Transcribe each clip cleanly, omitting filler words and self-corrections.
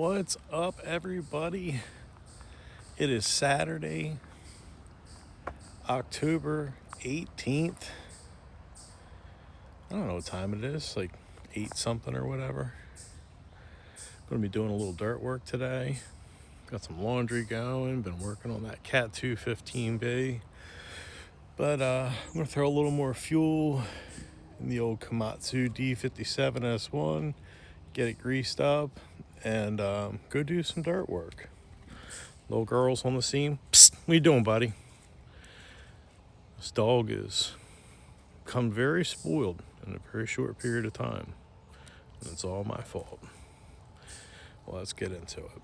What's up, everybody? It is Saturday, October 18th. I don't know what time it is, like 8 something or whatever. Going to be doing a little dirt work today. Got some laundry going, been working on that Cat 215B. But I'm going to throw a little more fuel in the old Komatsu D57S1, get it greased up, and go do some dirt work. Little girl's on the scene. Psst, what you doing, buddy? This dog has become very spoiled in a very short period of time. And it's all my fault. Well, let's get into it.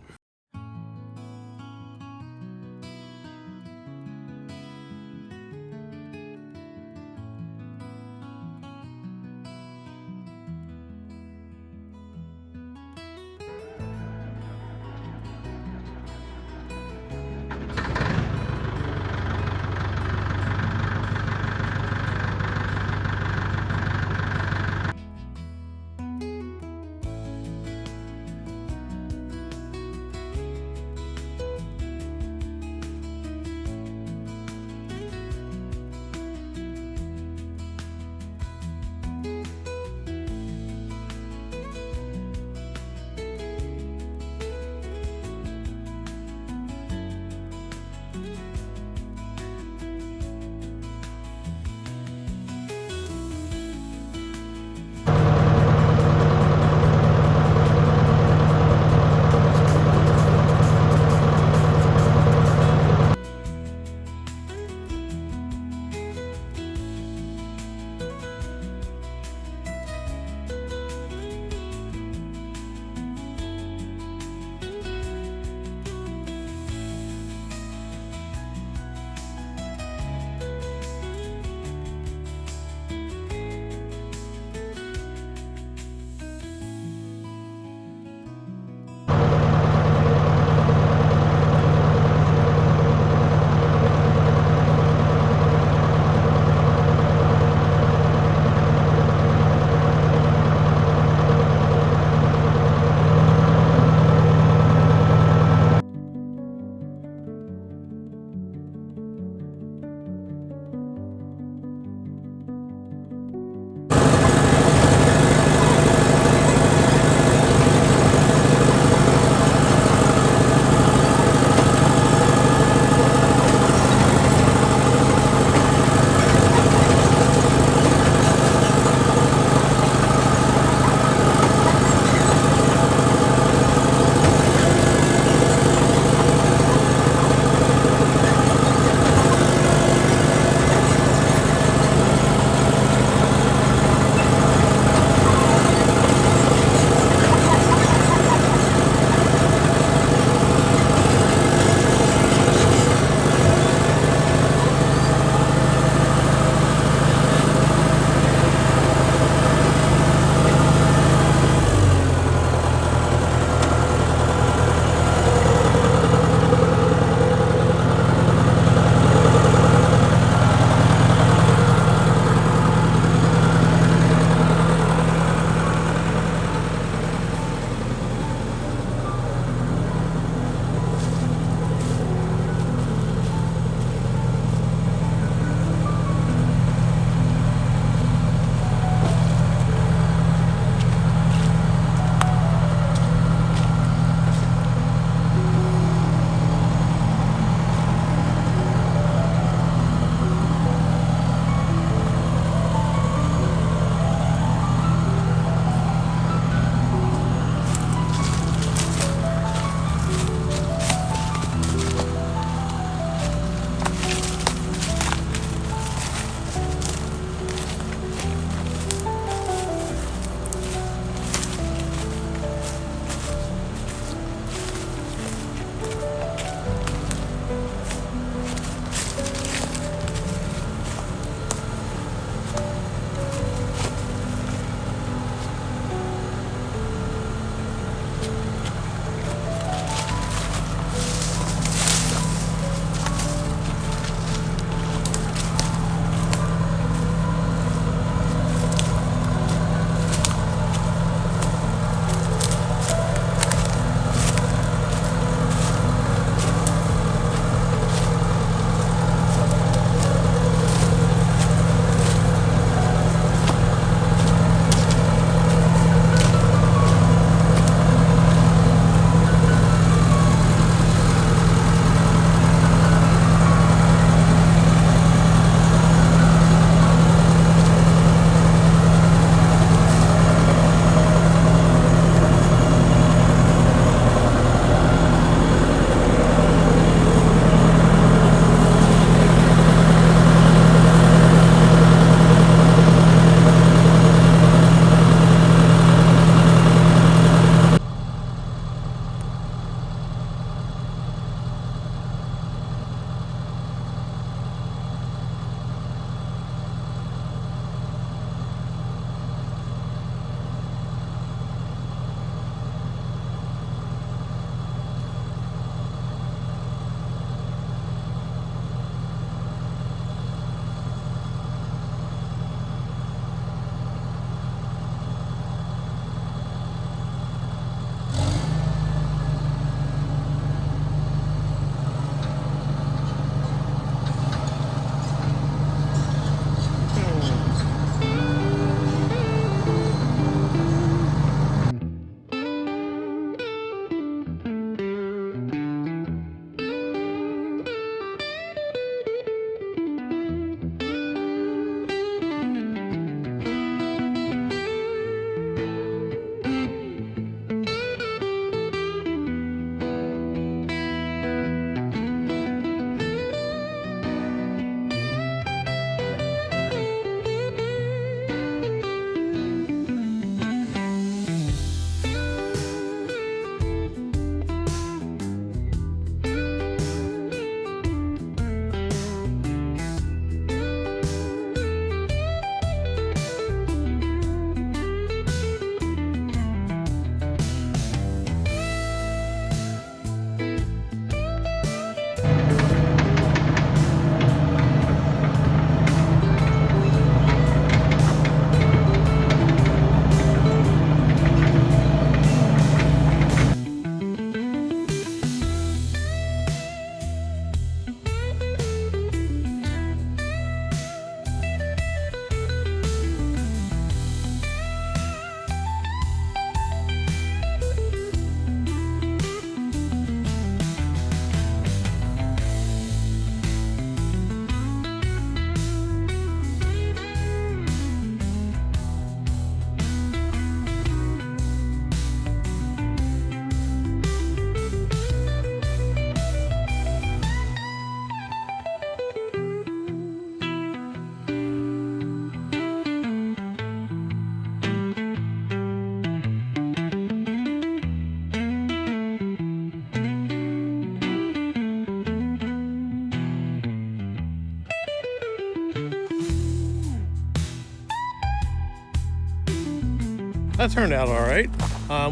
that turned out all right.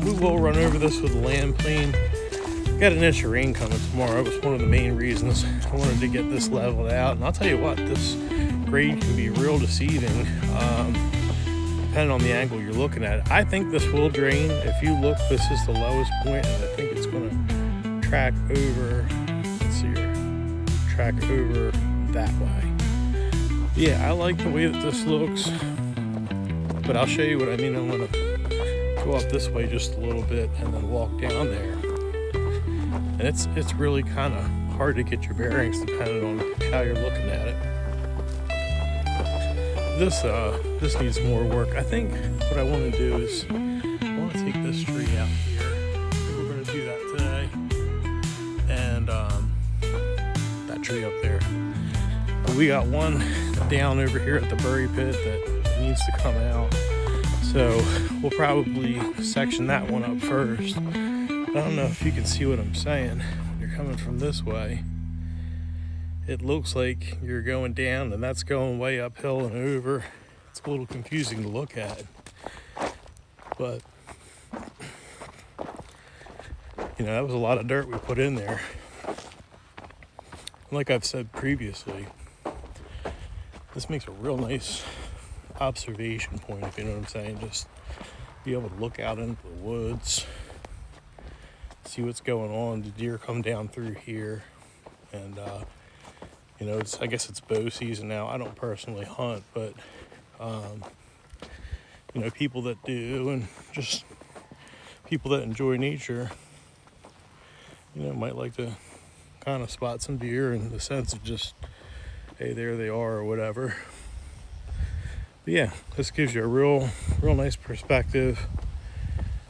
We will run over this with a land plane. Got an inch of rain coming tomorrow. It was one of the main reasons I wanted to get this leveled out. And I'll tell you what, this grade can be real deceiving, depending on the angle you're looking at. I think this will drain. If you look, this is the lowest point, and I think it's going to track over. Let's see here, track over that way. Yeah, I like the way that this looks, but I'll show you what I mean. I'm going to go up this way just a little bit and then walk down there. And it's really kind of hard to get your bearings depending on how you're looking at it. This needs more work. I think what I want to do is I want to take this tree out here. I think we're going to do that today. And that tree up there. But we got one down over here at the bury pit that needs to come out. So we'll probably section that one up first. I don't know if you can see what I'm saying. When you're coming from this way, it looks like you're going down and that's going way uphill and over. It's a little confusing to look at, but you know, that was a lot of dirt we put in there. Like I've said previously, this makes a real nice observation point, if you know what I'm saying. Just be able to look out into the woods, see what's going on. The deer come down through here, and you know, I guess it's bow season now. I don't personally hunt, but you know, people that do, and just people that enjoy nature, you know, might like to kind of spot some deer in the sense of just, hey, there they are or whatever. But yeah, this gives you a real nice perspective.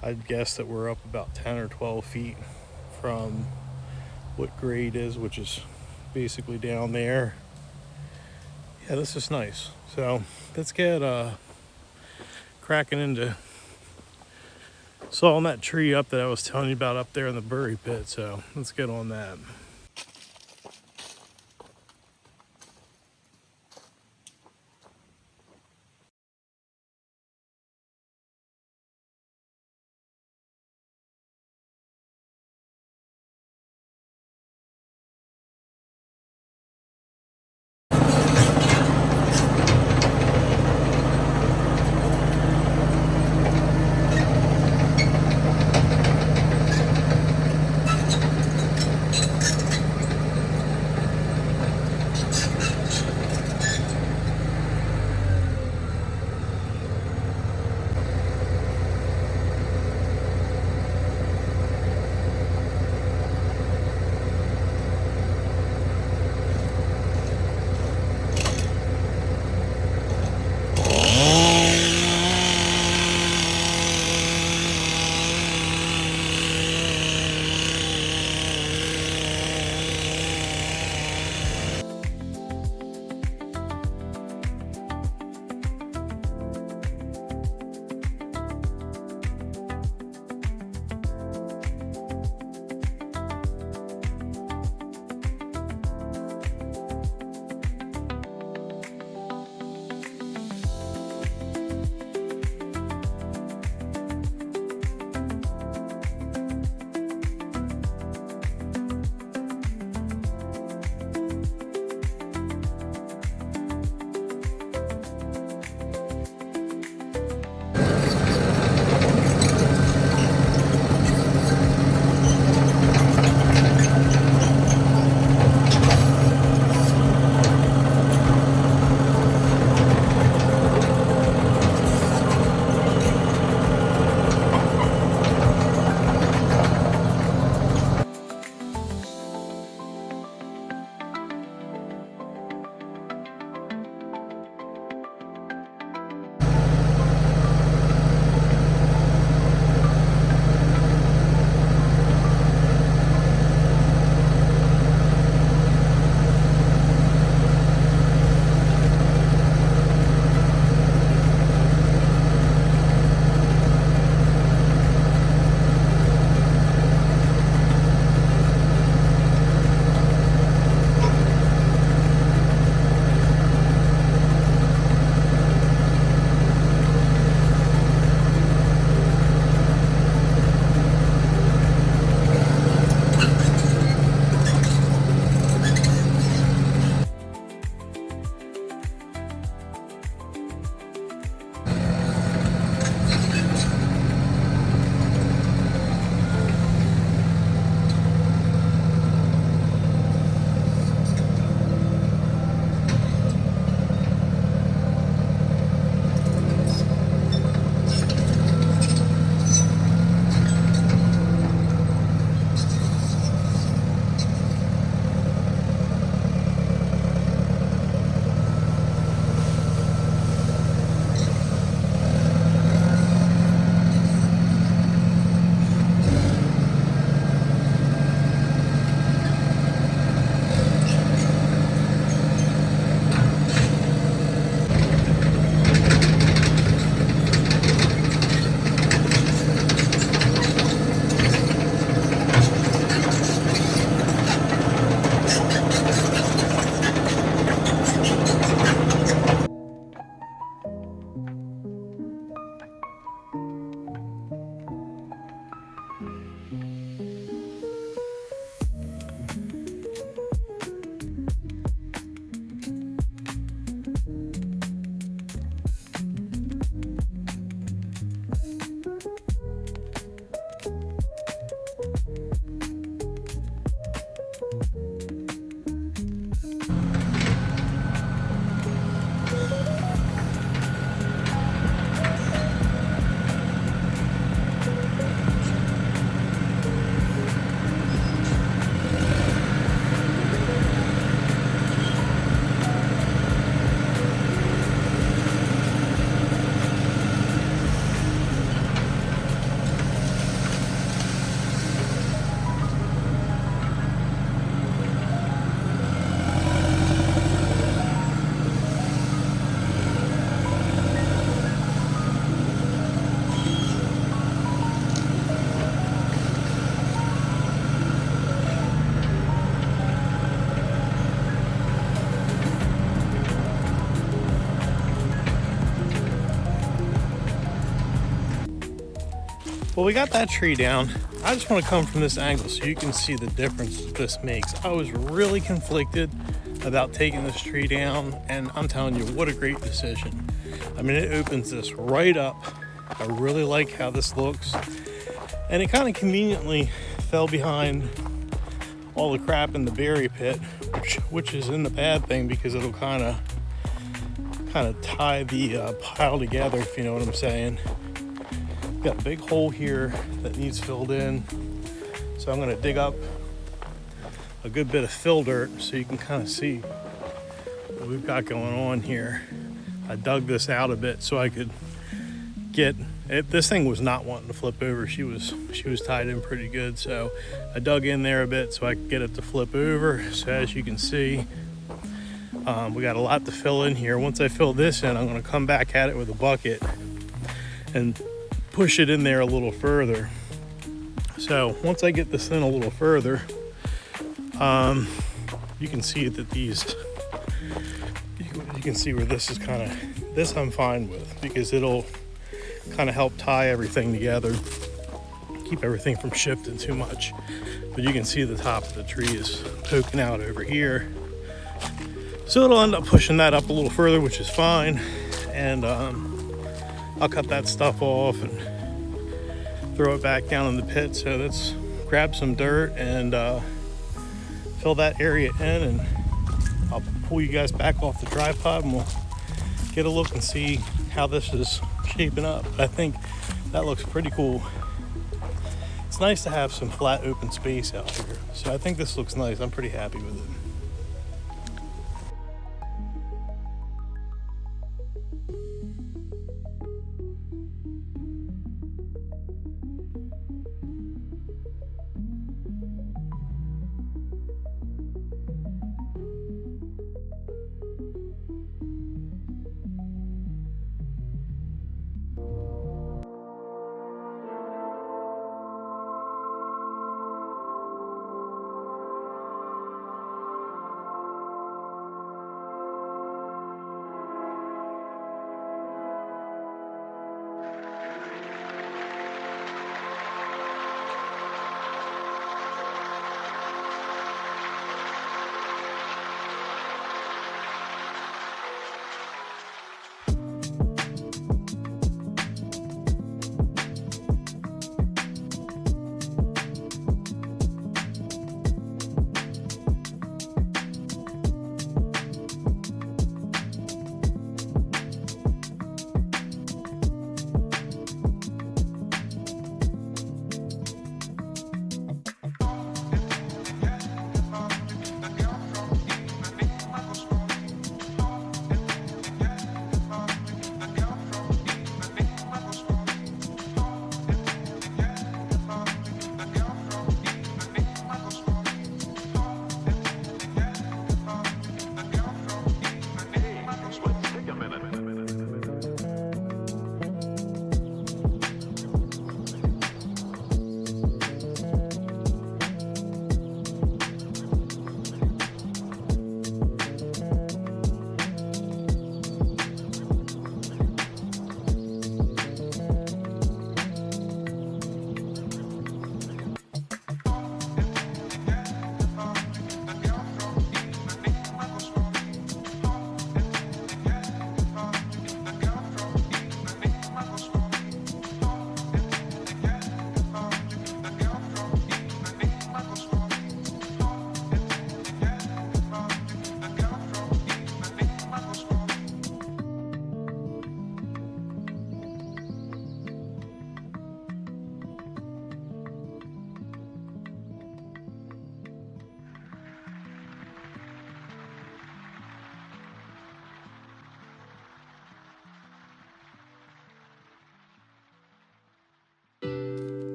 I'd guess that we're up about 10 or 12 feet from what grade is, which is basically down there. Yeah, this is nice. So let's get cracking into sawing that tree up that I was telling you about up there in the bury pit. So let's get on that. Well, we got that tree down. I just want to come from this angle so you can see the difference this makes. I was really conflicted about taking this tree down, and I'm telling you, what a great decision. I mean, it opens this right up. I really like how this looks. And it kind of conveniently fell behind all the crap in the berry pit, which isn't a bad thing because it'll kind of tie the pile together, if you know what I'm saying. Got a big hole here that needs filled in, so I'm going to dig up a good bit of fill dirt so you can kind of see what we've got going on here. I dug this out a bit so I could get it. This thing was not wanting to flip over. She was tied in pretty good, so I dug in there a bit so I could get it to flip over. So as you can see, we got a lot to fill in here. Once I fill this in, I'm going to come back at it with a bucket and push it in there a little further. So once I get this in a little further, you can see that you can see where this is this I'm fine with, because it'll kind of help tie everything together, keep everything from shifting too much. But you can see the top of the tree is poking out over here, so it'll end up pushing that up a little further, which is fine. And I'll cut that stuff off and throw it back down in the pit. So let's grab some dirt and fill that area in, and I'll pull you guys back off the tripod and we'll get a look and see how this is shaping up. I think that looks pretty cool. It's nice to have some flat open space out here, so I think this looks nice. I'm pretty happy with it.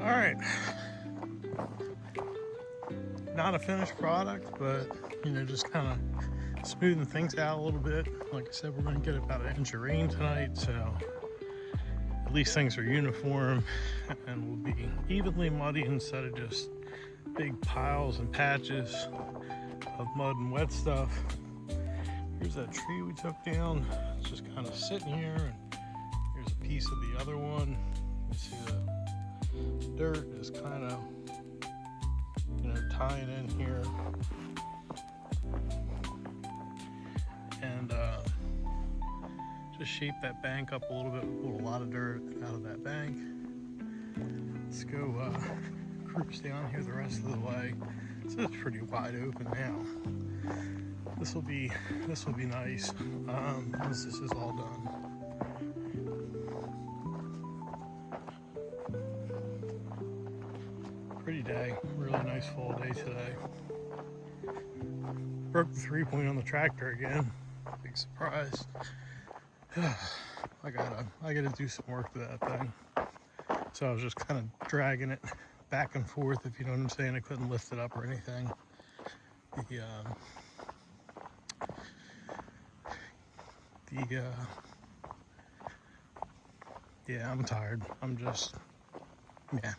All right, not a finished product, but you know, just kind of smoothing things out a little bit. Like I said, we're going to get about an inch of rain tonight, so at least things are uniform and will be evenly muddy instead of just big piles and patches of mud and wet stuff. Here's that tree we took down. It's just kind of sitting here, and here's a piece of the other one. You see the dirt is kind of, you know, tying in here, and just shape that bank up a little bit. We pulled a lot of dirt out of that bank. Let's go cruise down here the rest of the way. So it's pretty wide open now. This will be nice once this is all done. Pretty day, really nice fall day today. Broke the 3-point on the tractor again. Big surprise. I gotta do some work to that thing. So I was just kind of dragging it back and forth, if you know what I'm saying. I couldn't lift it up or anything. Yeah, I'm tired. I'm just, yeah.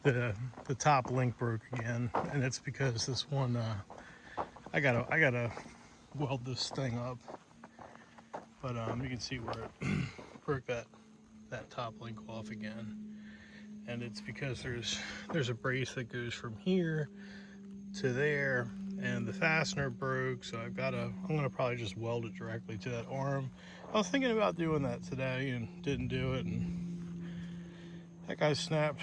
The top link broke again, and it's because this one, I gotta weld this thing up, but you can see where it broke that top link off again, and it's because there's a brace that goes from here to there, and the fastener broke, so I'm gonna probably just weld it directly to that arm. I was thinking about doing that today and didn't do it, and that guy snapped.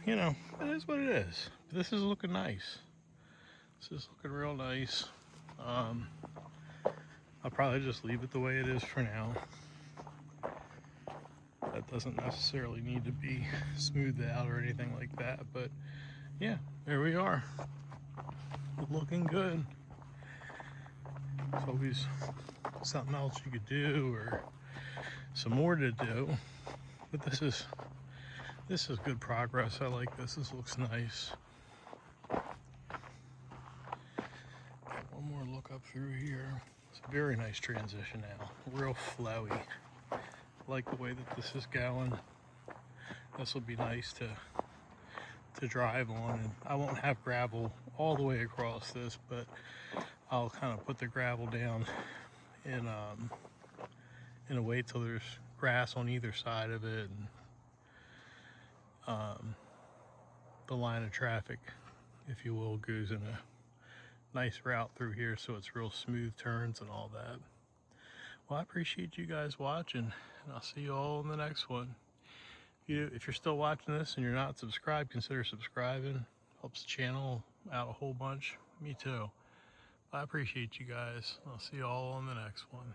You know, it is what it is. This is looking nice. This is looking real nice. I'll probably just leave it the way it is for now. That doesn't necessarily need to be smoothed out or anything like that, but yeah, there we are. Looking good. There's always something else you could do or some more to do, but this is good progress. I like this. This looks nice. One more look up through here. It's a very nice transition now. Real flowy. I like the way that this is going. This will be nice to drive on, and I won't have gravel all the way across this, but I'll kind of put the gravel down in a way till there's grass on either side of it, and the line of traffic, if you will, goes in a nice route through here, so it's real smooth turns and all that. Well, I appreciate you guys watching, and I'll see you all in the next one. If you're still watching this and you're not subscribed, consider subscribing. Helps the channel out a whole bunch. Me too. I appreciate you guys. I'll see you all on the next one.